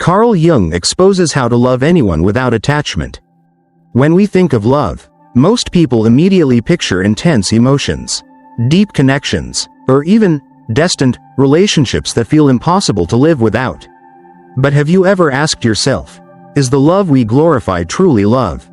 Carl Jung exposes how to love anyone without attachment. When we think of love, most people immediately picture intense emotions, deep connections, or even distant relationships that feel impossible to live without. But have you ever asked yourself, is the love we glorify truly love?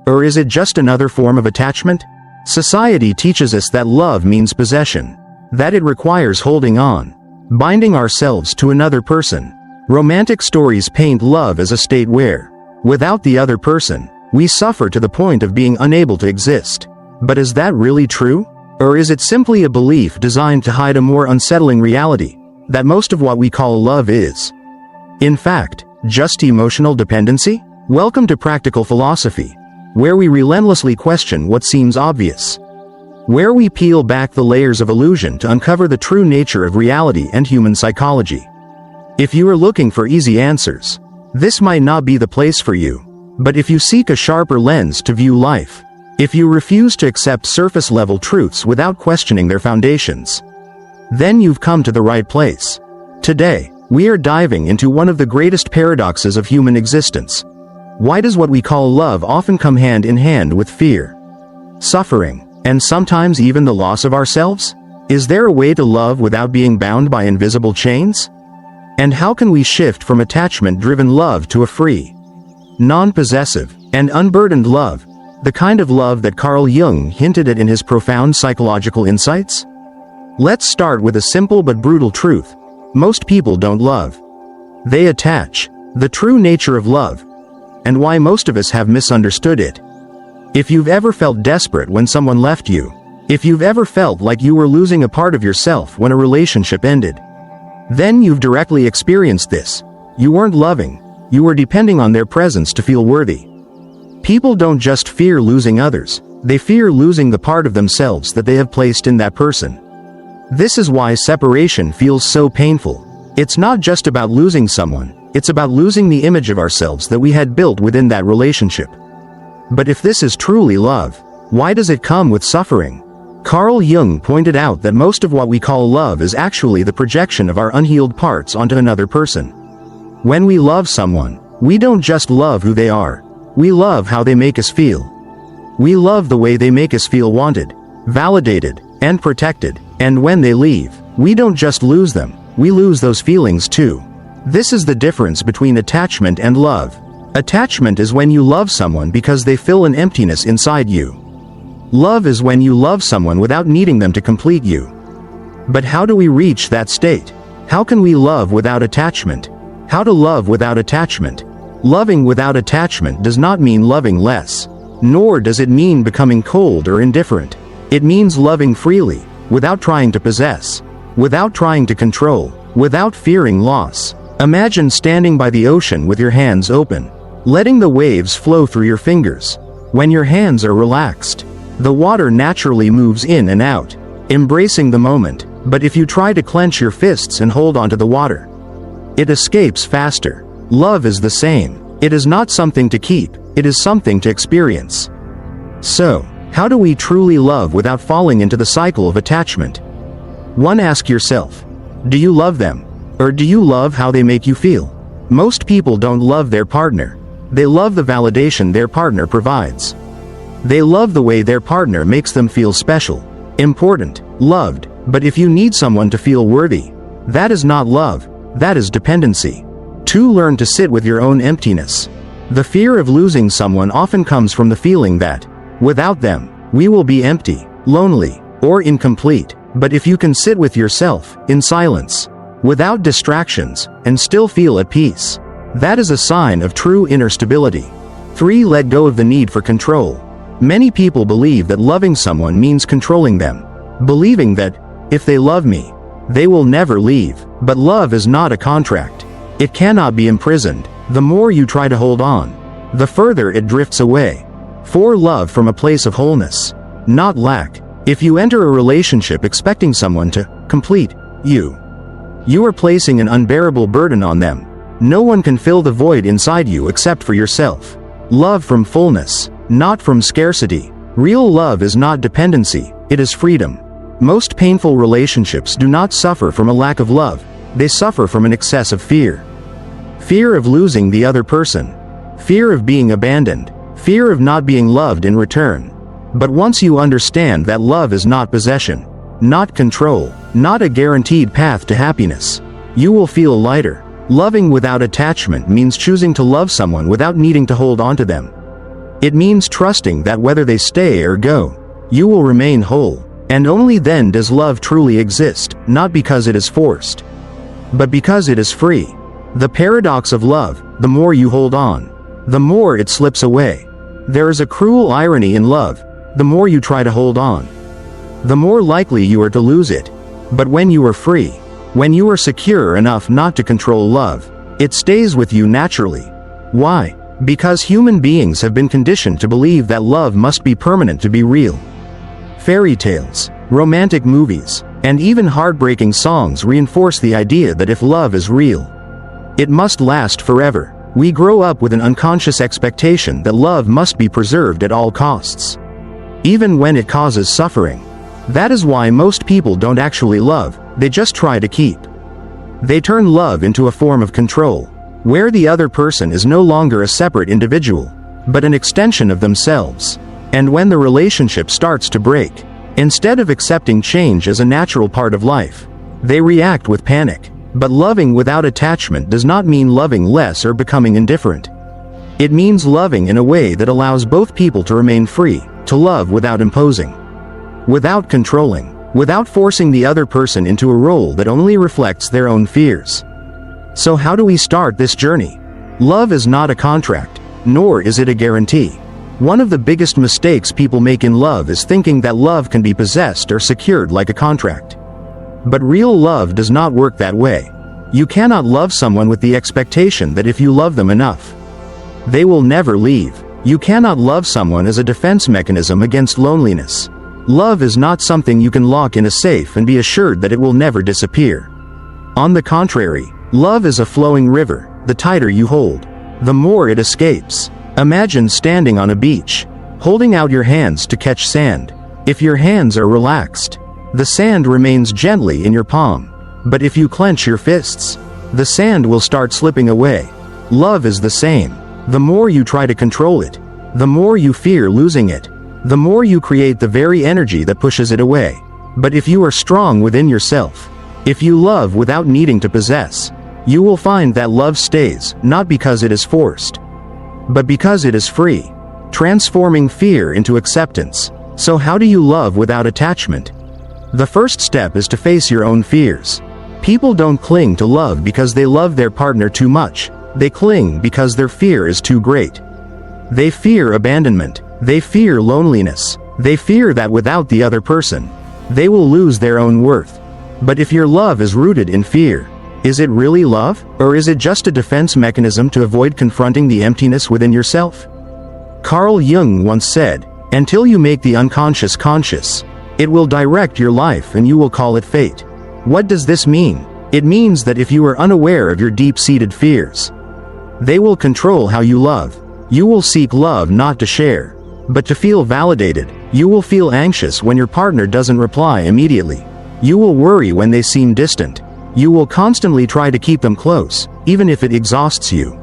Or is it just another form of attachment? Society teaches us that love means possession, that it requires holding on, binding ourselves to another person. Romantic stories paint love as a state where, without the other person, we suffer to the point of being unable to exist. But is that really true? Or is it simply a belief designed to hide a more unsettling reality, that most of what we call love is, in fact, just emotional dependency? Welcome to Practical Philosophy, where we relentlessly question what seems obvious, where we peel back the layers of illusion to uncover the true nature of reality and human psychology. If you are looking for easy answers, this might not be the place for you. But if you seek a sharper lens to view life, if you refuse to accept surface-level truths without questioning their foundations, then you've come to the right place. Today, we are diving into one of the greatest paradoxes of human existence. Why does what we call love often come hand in hand with fear, suffering, and sometimes even the loss of ourselves? Is there a way to love without being bound by invisible chains? And how can we shift from attachment-driven love to a free, non-possessive, and unburdened love, the kind of love that Carl Jung hinted at in his profound psychological insights? Let's start with a simple but brutal truth. Most people don't love. They attach. The true nature of love, and why most of us have misunderstood it. If you've ever felt desperate when someone left you, if you've ever felt like you were losing a part of yourself when a relationship ended, then you've directly experienced this. You weren't loving, you were depending on their presence to feel worthy. People don't just fear losing others, they fear losing the part of themselves that they have placed in that person. This is why separation feels so painful. It's not just about losing someone, it's about losing the image of ourselves that we had built within that relationship. But if this is truly love, why does it come with suffering? Carl Jung pointed out that most of what we call love is actually the projection of our unhealed parts onto another person. When we love someone, we don't just love who they are, we love how they make us feel. We love the way they make us feel wanted, validated, and protected. And when they leave, we don't just lose them, we lose those feelings too. This is the difference between attachment and love. Attachment is when you love someone because they fill an emptiness inside you. Love is when you love someone without needing them to complete you. But how do we reach that state? How can we love without attachment? How to love without attachment? Loving without attachment does not mean loving less, nor does it mean becoming cold or indifferent. It means loving freely, without trying to possess, without trying to control, without fearing loss. Imagine standing by the ocean with your hands open, letting the waves flow through your fingers. When your hands are relaxed, the water naturally moves in and out, embracing the moment. But if you try to clench your fists and hold onto the water, it escapes faster. Love is the same. It is not something to keep, it is something to experience. So, how do we truly love without falling into the cycle of attachment? 1. Ask yourself, do you love them? Or do you love how they make you feel? Most people don't love their partner. They love the validation their partner provides. They love the way their partner makes them feel special, important, loved. But if you need someone to feel worthy, that is not love, that is dependency. 2. Learn to sit with your own emptiness. The fear of losing someone often comes from the feeling that, without them, we will be empty, lonely, or incomplete. But if you can sit with yourself, in silence, without distractions, and still feel at peace, that is a sign of true inner stability. 3. Let go of the need for control. Many people believe that loving someone means controlling them, believing that, if they love me, they will never leave. But love is not a contract. It cannot be imprisoned. The more you try to hold on, the further it drifts away. 4. Love from a place of wholeness, not lack. If you enter a relationship expecting someone to complete you are placing an unbearable burden on them. No one can fill the void inside you except for yourself. Love from fullness, not from scarcity. Real love is not dependency, it is freedom. Most painful relationships do not suffer from a lack of love, they suffer from an excess of fear. fear of losing the other person, fear of being abandoned, fear of not being loved in return. But once you understand that love is not possession, not control, not a guaranteed path to happiness, you will feel lighter. Loving without attachment means choosing to love someone without needing to hold on to them. It means trusting that whether they stay or go, you will remain whole. And only then does love truly exist, not because it is forced, but because it is free. The paradox of love: the more you hold on, the more it slips away. There is a cruel irony in love: the more you try to hold on, the more likely you are to lose it. But when you are free, when you are secure enough not to control love, it stays with you naturally. Why? Because human beings have been conditioned to believe that love must be permanent to be real. Fairy tales, romantic movies, and even heartbreaking songs reinforce the idea that if love is real, it must last forever. We grow up with an unconscious expectation that love must be preserved at all costs, even when it causes suffering. That is why most people don't actually love, they just try to keep. They turn love into a form of control, where the other person is no longer a separate individual, but an extension of themselves. And when the relationship starts to break, instead of accepting change as a natural part of life, they react with panic. But loving without attachment does not mean loving less or becoming indifferent. It means loving in a way that allows both people to remain free, to love without imposing, without controlling, without forcing the other person into a role that only reflects their own fears. So how do we start this journey? Love is not a contract, nor is it a guarantee. One of the biggest mistakes people make in love is thinking that love can be possessed or secured like a contract. But real love does not work that way. You cannot love someone with the expectation that if you love them enough, they will never leave. You cannot love someone as a defense mechanism against loneliness. Love is not something you can lock in a safe and be assured that it will never disappear. On the contrary, love is a flowing river. The tighter you hold, the more it escapes. Imagine standing on a beach, holding out your hands to catch sand. If your hands are relaxed, the sand remains gently in your palm. But if you clench your fists, the sand will start slipping away. Love is the same. The more you try to control it, the more you fear losing it. The more you create the very energy that pushes it away. But if you are strong within yourself, if you love without needing to possess, you will find that love stays, not because it is forced, but because it is free, transforming fear into acceptance. So how do you love without attachment? The first step is to face your own fears. People don't cling to love because they love their partner too much. They cling because their fear is too great. They fear abandonment. They fear loneliness. They fear that without the other person, they will lose their own worth. But if your love is rooted in fear, is it really love, or is it just a defense mechanism to avoid confronting the emptiness within yourself? Carl Jung once said, "Until you make the unconscious conscious, it will direct your life and you will call it fate." What does this mean? It means that if you are unaware of your deep-seated fears, they will control how you love. You will seek love not to share, but to feel validated. You will feel anxious when your partner doesn't reply immediately. You will worry when they seem distant. You will constantly try to keep them close, even if it exhausts you.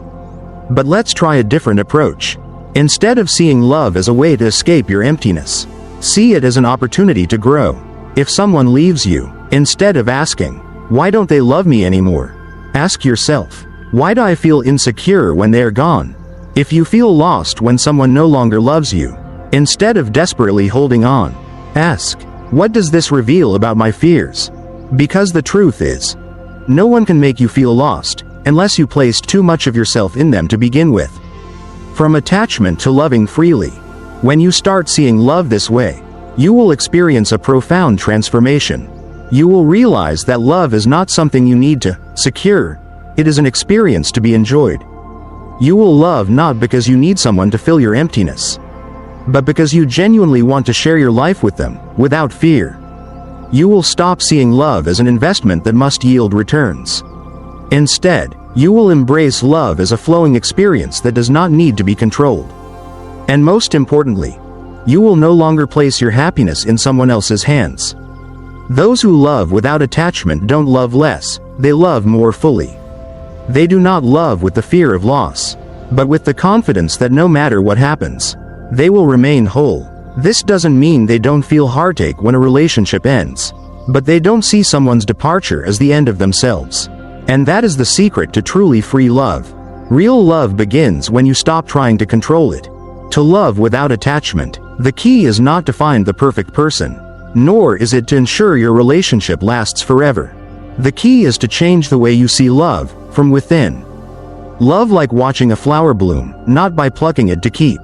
But let's try a different approach. Instead of seeing love as a way to escape your emptiness, see it as an opportunity to grow. If someone leaves you, instead of asking, "Why don't they love me anymore?" ask yourself, "Why do I feel insecure when they are gone?" If you feel lost when someone no longer loves you, instead of desperately holding on, ask, "What does this reveal about my fears?" Because the truth is, no one can make you feel lost, unless you placed too much of yourself in them to begin with. From attachment to loving freely. When you start seeing love this way, you will experience a profound transformation. You will realize that love is not something you need to secure, it is an experience to be enjoyed. You will love not because you need someone to fill your emptiness, but because you genuinely want to share your life with them, without fear. You will stop seeing love as an investment that must yield returns. Instead, you will embrace love as a flowing experience that does not need to be controlled. And most importantly, you will no longer place your happiness in someone else's hands. Those who love without attachment don't love less, they love more fully. They do not love with the fear of loss, but with the confidence that no matter what happens, they will remain whole. This doesn't mean they don't feel heartache when a relationship ends, but they don't see someone's departure as the end of themselves. And that is the secret to truly free love. Real love begins when you stop trying to control it. To love without attachment, the key is not to find the perfect person, nor is it to ensure your relationship lasts forever. The key is to change the way you see love, from within. Love like watching a flower bloom, not by plucking it to keep,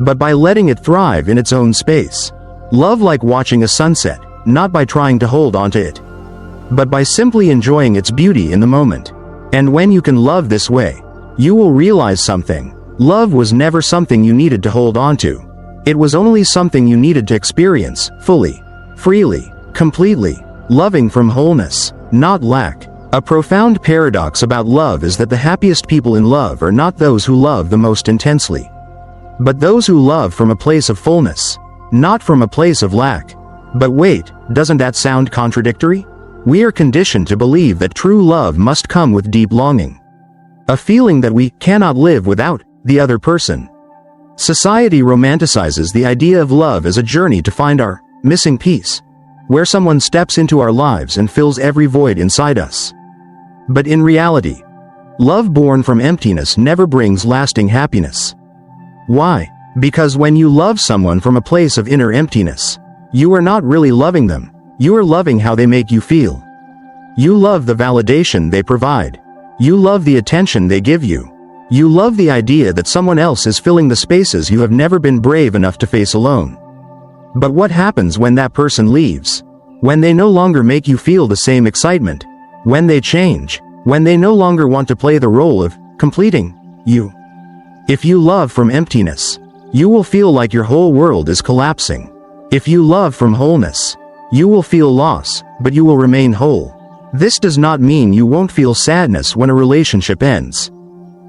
but by letting it thrive in its own space. Love like watching a sunset, not by trying to hold onto it, but by simply enjoying its beauty in the moment. And when you can love this way, you will realize something. Love was never something you needed to hold onto. It was only something you needed to experience, fully, freely, completely, loving from wholeness, not lack. A profound paradox about love is that the happiest people in love are not those who love the most intensely, but those who love from a place of fullness, not from a place of lack. But wait, doesn't that sound contradictory? We are conditioned to believe that true love must come with deep longing, a feeling that we cannot live without the other person. Society romanticizes the idea of love as a journey to find our missing piece, where someone steps into our lives and fills every void inside us. But in reality, love born from emptiness never brings lasting happiness. Why? Because when you love someone from a place of inner emptiness, you are not really loving them. You are loving how they make you feel. You love the validation they provide. You love the attention they give you. You love the idea that someone else is filling the spaces you have never been brave enough to face alone. But what happens when that person leaves? When they no longer make you feel the same excitement? When they change? When they no longer want to play the role of completing you? If you love from emptiness, you will feel like your whole world is collapsing. If you love from wholeness, you will feel loss, but you will remain whole. This does not mean you won't feel sadness when a relationship ends.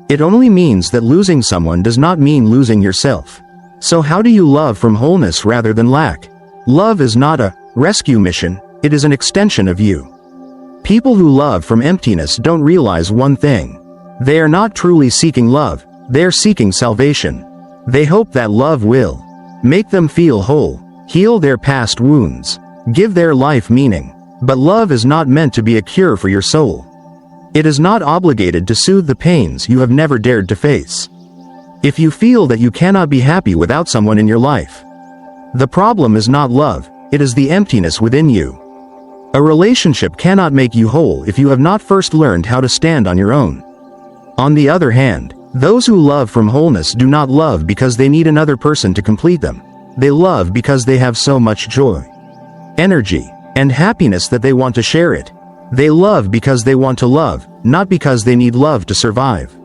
It only means that losing someone does not mean losing yourself. So how do you love from wholeness rather than lack? Love is not a rescue mission, it is an extension of you. People who love from emptiness don't realize one thing. They are not truly seeking love, they are seeking salvation. They hope that love will make them feel whole, heal their past wounds, give their life meaning. But love is not meant to be a cure for your soul. It is not obligated to soothe the pains you have never dared to face. If you feel that you cannot be happy without someone in your life, the problem is not love, it is the emptiness within you. A relationship cannot make you whole if you have not first learned how to stand on your own. On the other hand, those who love from wholeness do not love because they need another person to complete them. They love because they have so much joy, energy, and happiness that they want to share it. They love because they want to love, not because they need love to survive.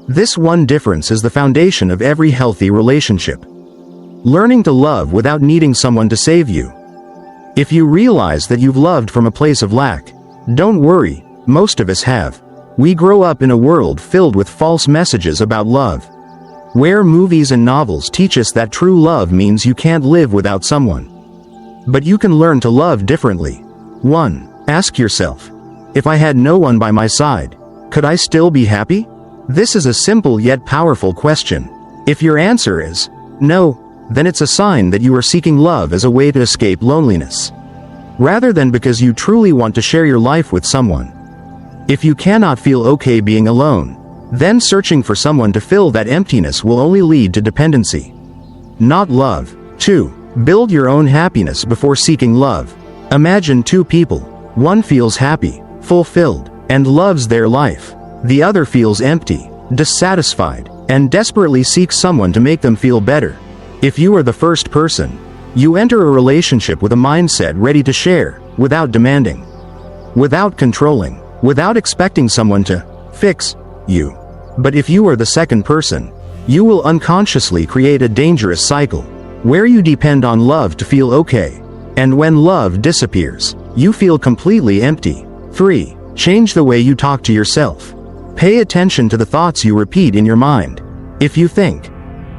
This one difference is the foundation of every healthy relationship. Learning to love without needing someone to save you. If you realize that you've loved from a place of lack, don't worry, most of us have. We grow up in a world filled with false messages about love, where movies and novels teach us that true love means you can't live without someone. But you can learn to love differently. 1. Ask yourself, if I had no one by my side, could I still be happy? This is a simple yet powerful question. If your answer is no, then it's a sign that you are seeking love as a way to escape loneliness, rather than because you truly want to share your life with someone. If you cannot feel okay being alone, then searching for someone to fill that emptiness will only lead to dependency, not love. 2. Build your own happiness before seeking love. Imagine two people. One feels happy, fulfilled, and loves their life. The other feels empty, dissatisfied, and desperately seeks someone to make them feel better. If you are the first person, you enter a relationship with a mindset ready to share, without demanding, without controlling, without expecting someone to fix you. But if you are the second person, you will unconsciously create a dangerous cycle, where you depend on love to feel okay, and when love disappears, you feel completely empty. 3. Change the way you talk to yourself. Pay attention to the thoughts you repeat in your mind. If you think,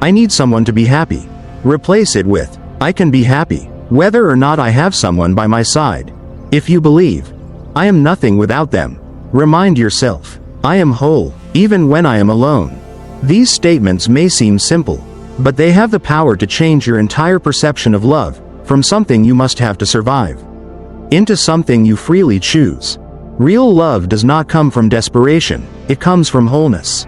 I need someone to be happy, replace it with, I can be happy, whether or not I have someone by my side. If you believe, I am nothing without them, remind yourself, I am whole, even when I am alone. These statements may seem simple, but they have the power to change your entire perception of love, from something you must have to survive, into something you freely choose. Real love does not come from desperation, it comes from wholeness.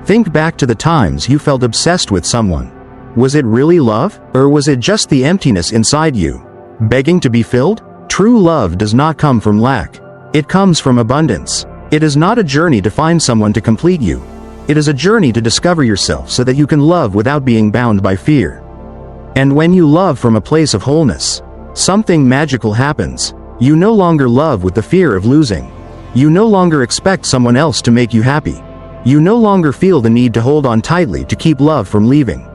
Think back to the times you felt obsessed with someone. Was it really love, or was it just the emptiness inside you, begging to be filled? True love does not come from lack. It comes from abundance. It is not a journey to find someone to complete you. It is a journey to discover yourself so that you can love without being bound by fear. And when you love from a place of wholeness, something magical happens. You no longer love with the fear of losing. You no longer expect someone else to make you happy. You no longer feel the need to hold on tightly to keep love from leaving.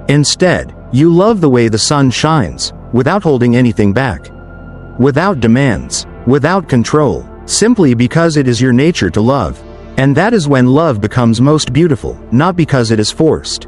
Instead, you love the way the sun shines, without holding anything back. Without demands, without control, simply because it is your nature to love. And that is when love becomes most beautiful, not because it is forced,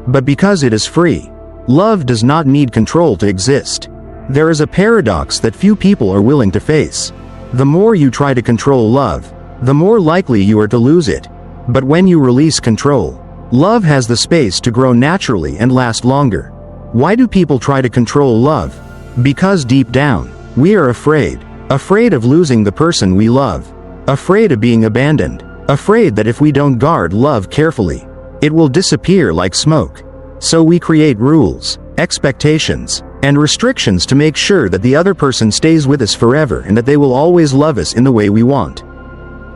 but because it is free. Love does not need control to exist. There is a paradox that few people are willing to face. The more you try to control love, the more likely you are to lose it. But when you release control, love has the space to grow naturally and last longer. Why do people try to control love? Because deep down, we are afraid. Afraid of losing the person we love. Afraid of being abandoned. Afraid that if we don't guard love carefully, it will disappear like smoke. So we create rules, expectations, and restrictions to make sure that the other person stays with us forever and that they will always love us in the way we want.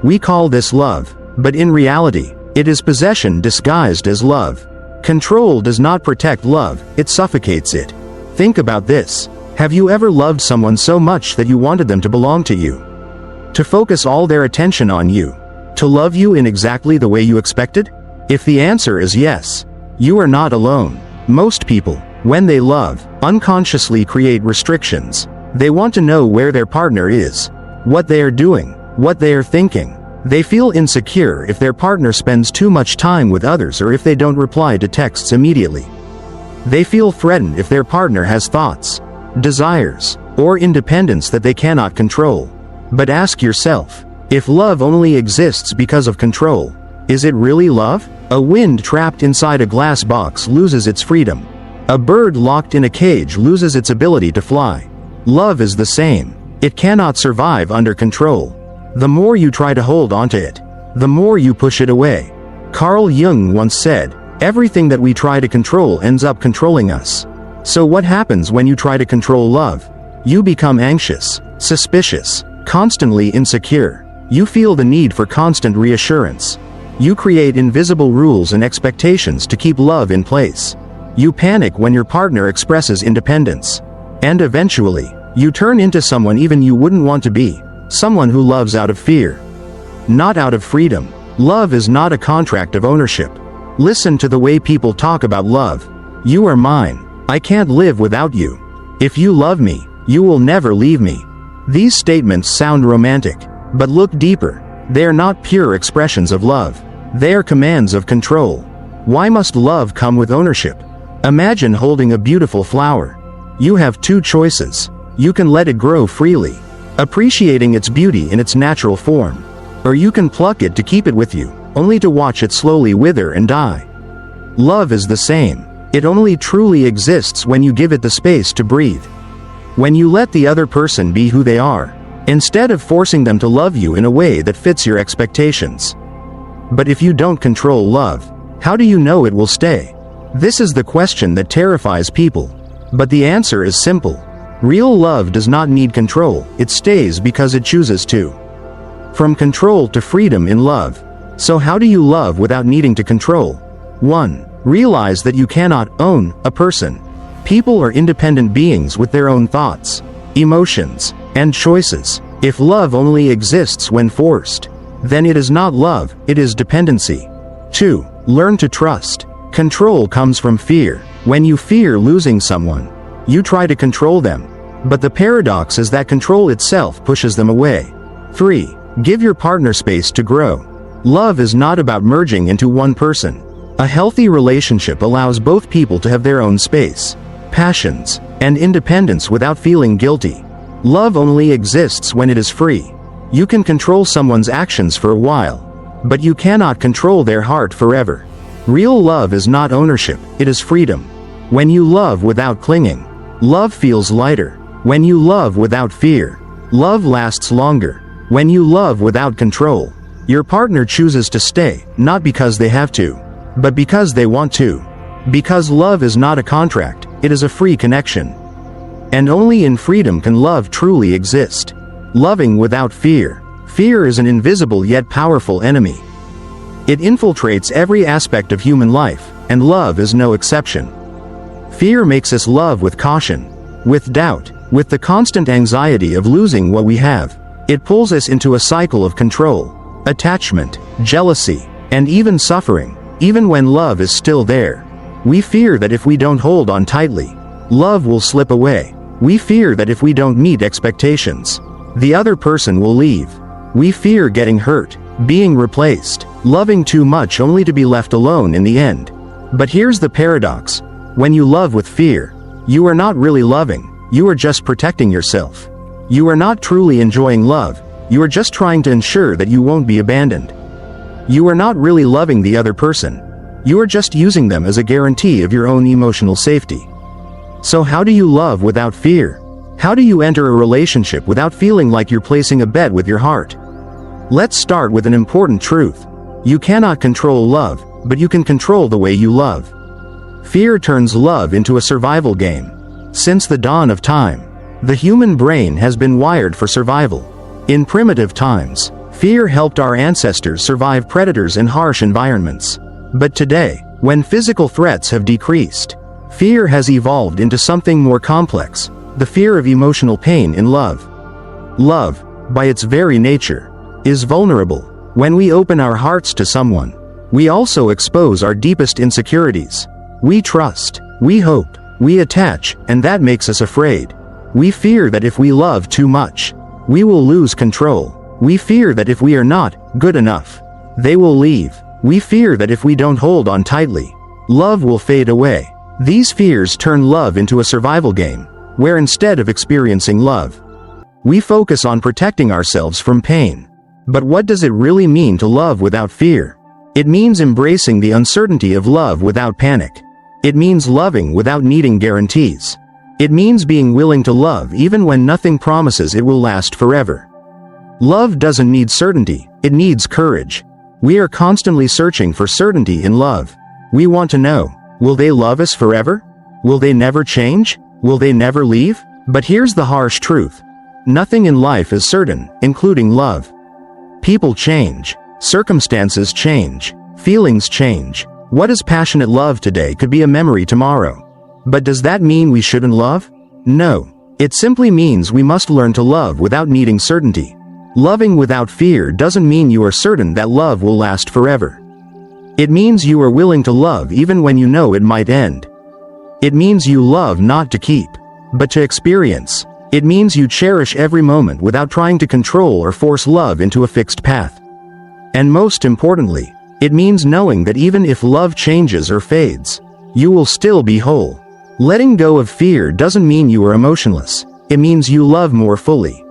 We call this love, but in reality, it is possession disguised as love. Control does not protect love, it suffocates it. Think about this. Have you ever loved someone so much that you wanted them to belong to you? To focus all their attention on you? To love you in exactly the way you expected? If the answer is yes, you are not alone. Most people, when they love, unconsciously create restrictions. They want to know where their partner is, what they are doing, what they are thinking. They feel insecure if their partner spends too much time with others or if they don't reply to texts immediately. They feel threatened if their partner has thoughts, desires, or independence that they cannot control. But ask yourself, if love only exists because of control, is it really love? A wind trapped inside a glass box loses its freedom. A bird locked in a cage loses its ability to fly. Love is the same. It cannot survive under control. The more you try to hold onto it, the more you push it away. Carl Jung once said, "Everything that we try to control ends up controlling us." So what happens when you try to control love? You become anxious, suspicious, constantly insecure. You feel the need for constant reassurance. You create invisible rules and expectations to keep love in place. You panic when your partner expresses independence. And eventually, you turn into someone even you wouldn't want to be, someone who loves out of fear, not out of freedom. Love is not a contract of ownership. Listen to the way people talk about love. You are mine. I can't live without you. If you love me, you will never leave me. These statements sound romantic, but look deeper. They are not pure expressions of love. They are commands of control. Why must love come with ownership? Imagine holding a beautiful flower. You have two choices. You can let it grow freely, appreciating its beauty in its natural form. Or you can pluck it to keep it with you, only to watch it slowly wither and die. Love is the same. It only truly exists when you give it the space to breathe. When you let the other person be who they are, instead of forcing them to love you in a way that fits your expectations. But if you don't control love, how do you know it will stay? This is the question that terrifies people. But the answer is simple. Real love does not need control, it stays because it chooses to. From control to freedom in love. So how do you love without needing to control? 1. Realize that you cannot own a person. People are independent beings with their own thoughts, emotions, and choices. If love only exists when forced, then it is not love, it is dependency. 2. Learn to trust. Control comes from fear. When you fear losing someone, you try to control them. But the paradox is that control itself pushes them away. 3. Give your partner space to grow. Love is not about merging into one person. A healthy relationship allows both people to have their own space, passions, and independence without feeling guilty. Love only exists when it is free. You can control someone's actions for a while, but you cannot control their heart forever. Real love is not ownership, it is freedom. When you love without clinging, love feels lighter. When you love without fear, love lasts longer. When you love without control, your partner chooses to stay, not because they have to, but because they want to. Because love is not a contract, it is a free connection. And only in freedom can love truly exist. Loving without fear. Fear is an invisible yet powerful enemy. It infiltrates every aspect of human life, and love is no exception. Fear makes us love with caution, with doubt, with the constant anxiety of losing what we have. It pulls us into a cycle of control, attachment, jealousy, and even suffering, even when love is still there. We fear that if we don't hold on tightly, love will slip away. We fear that if we don't meet expectations, the other person will leave. We fear getting hurt, being replaced, loving too much only to be left alone in the end. But here's the paradox. When you love with fear, you are not really loving, you are just protecting yourself. You are not truly enjoying love, you are just trying to ensure that you won't be abandoned. You are not really loving the other person. You are just using them as a guarantee of your own emotional safety. So how do you love without fear? How do you enter a relationship without feeling like you're placing a bet with your heart? Let's start with an important truth. You cannot control love, but you can control the way you love. Fear turns love into a survival game. Since the dawn of time, the human brain has been wired for survival. In primitive times, fear helped our ancestors survive predators in harsh environments. But today, when physical threats have decreased, fear has evolved into something more complex, the fear of emotional pain in love. Love, by its very nature, is vulnerable. When we open our hearts to someone, we also expose our deepest insecurities. We trust, we hope, we attach, and that makes us afraid. We fear that if we love too much, we will lose control. We fear that if we are not good enough, they will leave. We fear that if we don't hold on tightly, love will fade away. These fears turn love into a survival game, where instead of experiencing love, we focus on protecting ourselves from pain. But what does it really mean to love without fear? It means embracing the uncertainty of love without panic. It means loving without needing guarantees. It means being willing to love even when nothing promises it will last forever. Love doesn't need certainty, it needs courage. We are constantly searching for certainty in love. We want to know, will they love us forever? Will they never change? Will they never leave? But here's the harsh truth. Nothing in life is certain, including love. People change. Circumstances change. Feelings change. What is passionate love today could be a memory tomorrow. But does that mean we shouldn't love? No. It simply means we must learn to love without needing certainty. Loving without fear doesn't mean you are certain that love will last forever. It means you are willing to love even when you know it might end. It means you love not to keep, but to experience. It means you cherish every moment without trying to control or force love into a fixed path. And most importantly, it means knowing that even if love changes or fades, you will still be whole. Letting go of fear doesn't mean you are emotionless. It means you love more fully.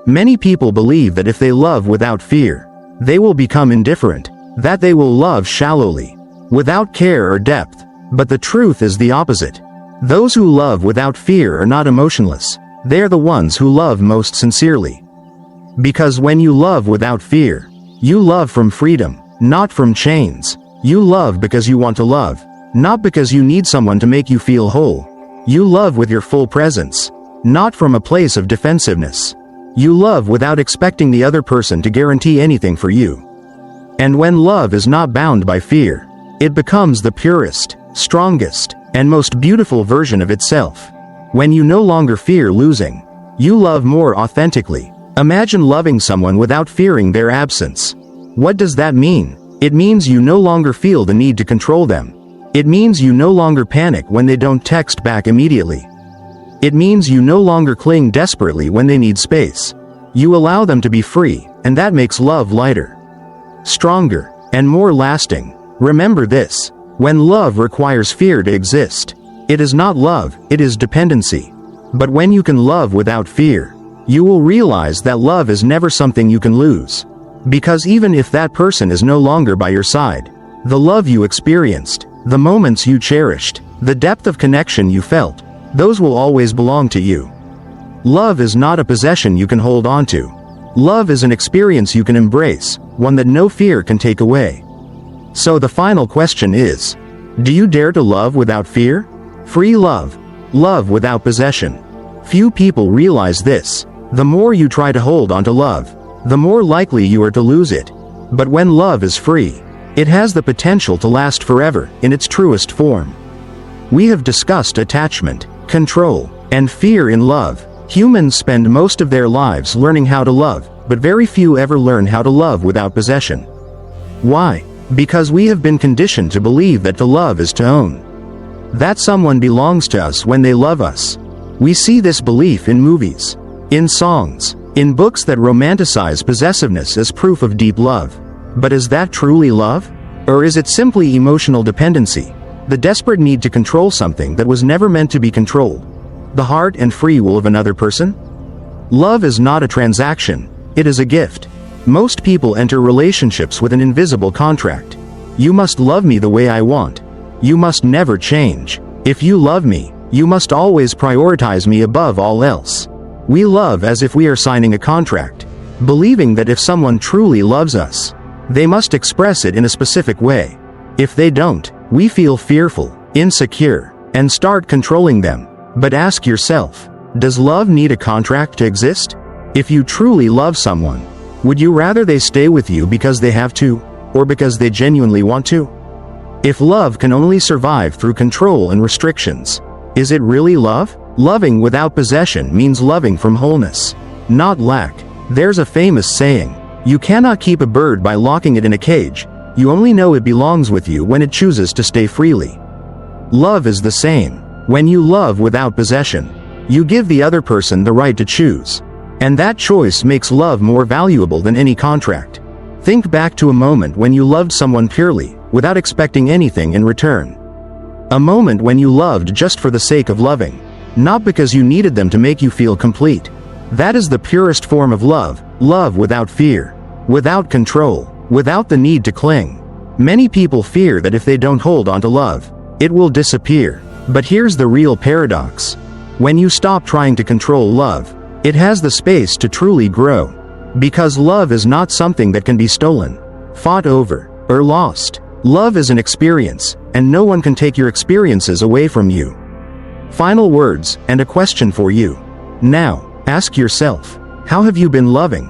Many people believe that if they love without fear, they will become indifferent, that they will love shallowly, without care or depth. But the truth is the opposite. Those who love without fear are not emotionless. They are the ones who love most sincerely. Because when you love without fear, you love from freedom, not from chains. You love because you want to love, not because you need someone to make you feel whole. You love with your full presence, not from a place of defensiveness. You love without expecting the other person to guarantee anything for you. And when love is not bound by fear, it becomes the purest, strongest, and most beautiful version of itself. When you no longer fear losing, you love more authentically. Imagine loving someone without fearing their absence. What does that mean? It means you no longer feel the need to control them. It means you no longer panic when they don't text back immediately. It means you no longer cling desperately when they need space. You allow them to be free, and that makes love lighter, stronger, and more lasting. Remember this: when love requires fear to exist, it is not love, it is dependency. But when you can love without fear, you will realize that love is never something you can lose. Because even if that person is no longer by your side, the love you experienced, the moments you cherished, the depth of connection you felt, those will always belong to you. Love is not a possession you can hold on to. Love is an experience you can embrace, one that no fear can take away. So the final question is, do you dare to love without fear? Free love. Love without possession. Few people realize this. The more you try to hold on to love, the more likely you are to lose it. But when love is free, it has the potential to last forever in its truest form. We have discussed attachment, control, and fear in love. Humans spend most of their lives learning how to love, but very few ever learn how to love without possession. Why? Because we have been conditioned to believe that to love is to own. That someone belongs to us when they love us. We see this belief in movies, in songs, in books that romanticize possessiveness as proof of deep love. But is that truly love? Or is it simply emotional dependency? The desperate need to control something that was never meant to be controlled. The heart and free will of another person? Love is not a transaction, it is a gift. Most people enter relationships with an invisible contract. You must love me the way I want. You must never change. If you love me, you must always prioritize me above all else. We love as if we are signing a contract, believing that if someone truly loves us, they must express it in a specific way. If they don't, we feel fearful, insecure, and start controlling them. But ask yourself, does love need a contract to exist? If you truly love someone, would you rather they stay with you because they have to, or because they genuinely want to? If love can only survive through control and restrictions, is it really love? Loving without possession means loving from wholeness, not lack. There's a famous saying, you cannot keep a bird by locking it in a cage, you only know it belongs with you when it chooses to stay freely. Love is the same. When you love without possession, you give the other person the right to choose. And that choice makes love more valuable than any contract. Think back to a moment when you loved someone purely, without expecting anything in return. A moment when you loved just for the sake of loving, not because you needed them to make you feel complete. That is the purest form of love, love without fear, without control, without the need to cling. Many people fear that if they don't hold on to love, it will disappear. But here's the real paradox. When you stop trying to control love, it has the space to truly grow. Because love is not something that can be stolen, fought over, or lost. Love is an experience, and no one can take your experiences away from you. Final words, and a question for you. Now, ask yourself, how have you been loving?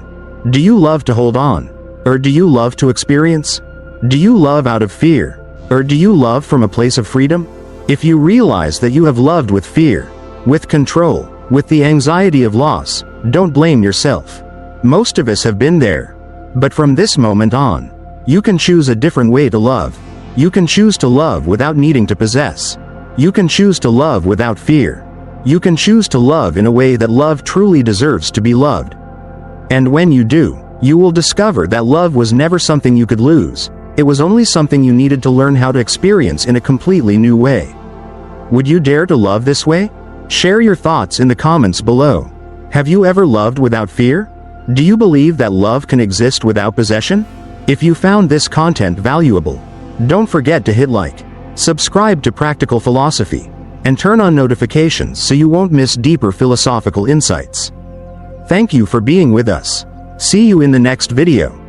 Do you love to hold on? Or do you love to experience? Do you love out of fear? Or do you love from a place of freedom? If you realize that you have loved with fear, with control, with the anxiety of loss, don't blame yourself. Most of us have been there. But from this moment on, you can choose a different way to love. You can choose to love without needing to possess. You can choose to love without fear. You can choose to love in a way that love truly deserves to be loved. And when you do, you will discover that love was never something you could lose. It was only something you needed to learn how to experience in a completely new way. Would you dare to love this way? Share your thoughts in the comments below. Have you ever loved without fear? Do you believe that love can exist without possession? If you found this content valuable, don't forget to hit like, subscribe to Practical Philosophy, and turn on notifications so you won't miss deeper philosophical insights. Thank you for being with us. See you in the next video.